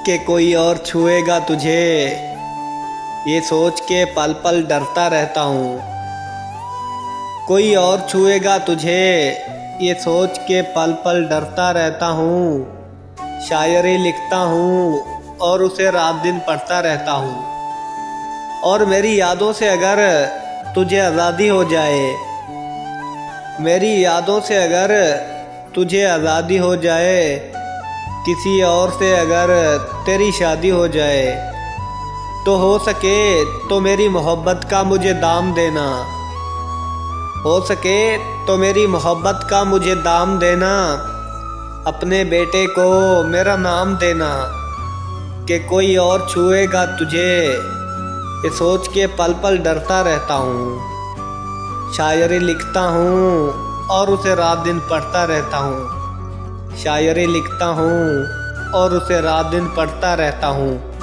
के कोई और छुएगा तुझे, ये सोच के पल पल डरता रहता हूँ। कोई और छुएगा तुझे, ये सोच के पल पल डरता रहता हूँ। शायरी लिखता हूँ और उसे रात दिन पढ़ता रहता हूँ। और मेरी यादों से अगर तुझे आज़ादी हो जाए, मेरी यादों से अगर तुझे आज़ादी हो जाए, किसी और से अगर तेरी शादी हो जाए, तो हो सके तो मेरी मोहब्बत का मुझे दाम देना। हो सके तो मेरी मोहब्बत का मुझे दाम देना। अपने बेटे को मेरा नाम देना कि कोई और छुएगा तुझे, ये सोच के पल पल डरता रहता हूँ। शायरी लिखता हूँ और उसे रात दिन पढ़ता रहता हूँ। शायरी लिखता हूँ और उसे रात दिन पढ़ता रहता हूँ।